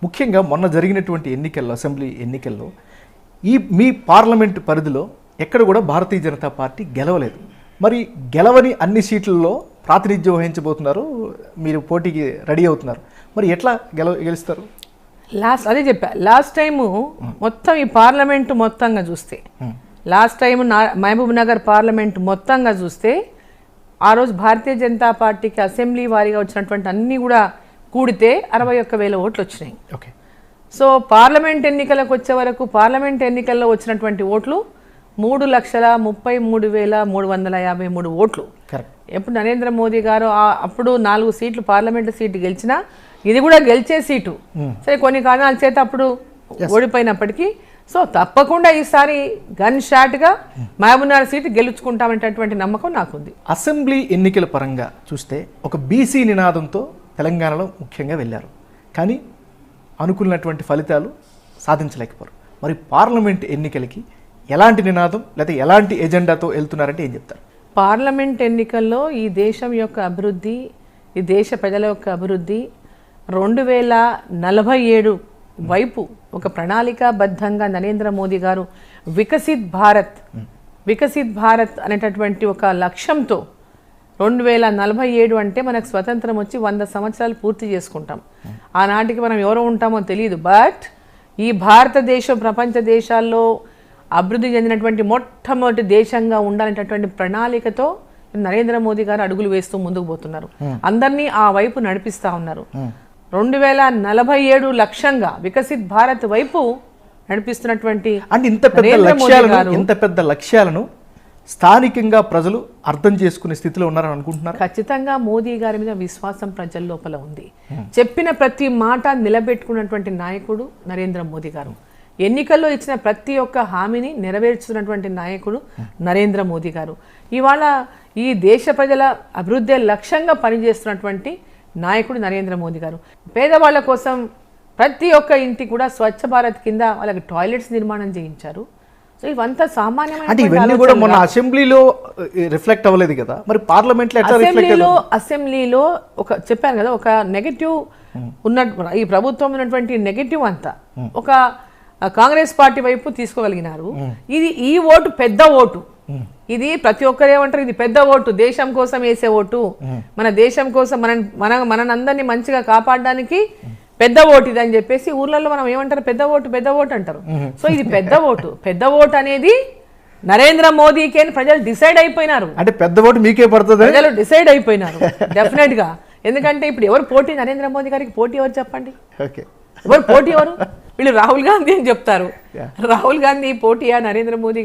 ముఖ్యంగా మొన్న జరిగినటువంటి ఎన్నికల్లో, అసెంబ్లీ ఎన్నికల్లో మీ పార్లమెంట్ పరిధిలో ఎక్కడ కూడా భారతీయ జనతా పార్టీ గెలవలేదు. మరి గెలవని అన్ని సీట్లలో ప్రాతినిధ్యం వహించబోతున్నారు, మీరు పోటీకి రెడీ అవుతున్నారు. మరి ఎట్లా గెలుస్తారు? అదే చెప్పా, లాస్ట్ టైము మొత్తం ఈ పార్లమెంటు మొత్తంగా చూస్తే, last time Mahabubnagar parliament మొత్తంగా చూస్తే ఆ రోజు భారతీయ జనతా పార్టీకి అసెంబ్లీ వారీగా వచ్చినటువంటి అన్నీ కూడా కూడితే 61,000 ఓట్లు వచ్చినాయి. ఓకే. సో పార్లమెంట్ ఎన్నికలకు వచ్చే వరకు పార్లమెంట్ ఎన్నికల్లో వచ్చినటువంటి ఓట్లు 3,33,353 ఓట్లు. ఎప్పుడు నరేంద్ర మోదీ గారు అప్పుడు 4 సీట్లు పార్లమెంటు సీటు గెలిచినా ఇది కూడా గెలిచే సీటు, సరే కొన్ని కారణాల చేత అప్పుడు ఓడిపోయినప్పటికీ సో తప్పకుండా ఈసారి గన్ షాట్గా మహబూబ్నగర్ సీటు గెలుచుకుంటామనేటటువంటి నమ్మకం నాకుంది. అసెంబ్లీ ఎన్నికల పరంగా చూస్తే ఒక బీసీ నినాదంతో తెలంగాణలో ముఖ్యంగా వెళ్ళారు, కానీ అనుకున్నటువంటి ఫలితాలు సాధించలేకపోయారు. మరి పార్లమెంట్ ఎన్నికలకి ఎలాంటి నినాదం లేదా ఎలాంటి ఎజెండాతో వెళ్తున్నారంటే ఏం చెప్తారు? పార్లమెంట్ ఎన్నికల్లో ఈ దేశం యొక్క అభివృద్ధి, ఈ దేశ ప్రజల యొక్క అభివృద్ధి 2047 వైపు ఒక ప్రణాళికాబద్ధంగా నరేంద్ర మోదీ గారు వికసిత్ భారత్ అనేటటువంటి ఒక లక్ష్యంతో 2047 అంటే మనకు స్వతంత్రం వచ్చి 100 సంవత్సరాలు పూర్తి చేసుకుంటాం. ఆనాటికి మనం ఎవరో ఉంటామో తెలియదు, బట్ ఈ భారతదేశం ప్రపంచ దేశాల్లో అభివృద్ధి చెందినటువంటి మొట్టమొదటి దేశంగా ఉండాలనేటటువంటి ప్రణాళికతో నరేంద్ర మోదీ గారు అడుగులు వేస్తూ ముందుకు పోతున్నారు, అందరినీ ఆ వైపు నడిపిస్తూ ఉన్నారు. 2047 లక్ష్యంగా వికసిత్ భారత్ వైపు నడిపిస్తున్నటువంటి అంటే ఇంత పెద్ద లక్ష్యాలను స్థానికంగా ప్రజలు అర్థం చేసుకునే స్థితిలో ఉన్నారని అనుకుంటున్నారు. ఖచ్చితంగా మోదీ గారి మీద విశ్వాసం ప్రజల లోపల ఉంది. చెప్పిన ప్రతి మాట నిలబెట్టుకున్నటువంటి నాయకుడు నరేంద్ర మోదీ గారు. ఎన్నికల్లో ఇచ్చిన ప్రతి ఒక్క హామీని నెరవేర్చుతున్నటువంటి నాయకుడు నరేంద్ర మోదీ గారు. ఇవాళ ఈ దేశ ప్రజల అభివృద్ధి లక్ష్యంగా పనిచేస్తున్నటువంటి నాయకుడు నరేంద్ర మోదీ గారు. పేదవాళ్ళ కోసం ప్రతి ఒక్క ఇంటి కూడా స్వచ్ఛ భారత్ కింద వాళ్ళకి టాయిలెట్స్ నిర్మాణం చేయించారు. సో ఇవంతా సామాన్యమైన మొన్న అసెంబ్లీలో రిఫ్లెక్ట్ అవ్వలేదు కదా, మరి పార్లమెంట్లో అసెంబ్లీలో ఒక చెప్పాను కదా, ఒక నెగటివ్ ఉన్న ఈ ప్రభుత్వం ఉన్నటువంటి నెగటివ్ అంతా ఒక కాంగ్రెస్ పార్టీ వైపు తీసుకోగలిగినారు. ఈ ఓటు పెద్ద ఓటు, ఇది ప్రతి ఒక్కరు ఏమంటారు, ఇది పెద్ద ఓటు, దేశం కోసం వేసే ఓటు, మన దేశం కోసం మనందరినీ మంచిగా కాపాడడానికి పెద్ద ఓటు ఇది అని చెప్పేసి ఊర్లలో మనం ఏమంటారు, పెద్ద ఓటు అంటారు. సో ఇది పెద్ద ఓటు అనేది నరేంద్ర మోదీకి అని ప్రజలు డిసైడ్ అయిపోయినారు. అంటే పెద్ద ఓటు మీకే పడుతుంది, ప్రజలు డిసైడ్ అయిపోయినారు డెఫినెట్ గా. ఎందుకంటే ఇప్పుడు ఎవరు పోటీ, నరేంద్ర మోదీ గారికి పోటీ ఎవరు చెప్పండి? ఎవరు పోటీ ఎవరు? వీళ్ళు రాహుల్ గాంధీ అని చెప్తారు. రాహుల్ గాంధీ పోటీయా నరేంద్ర మోదీ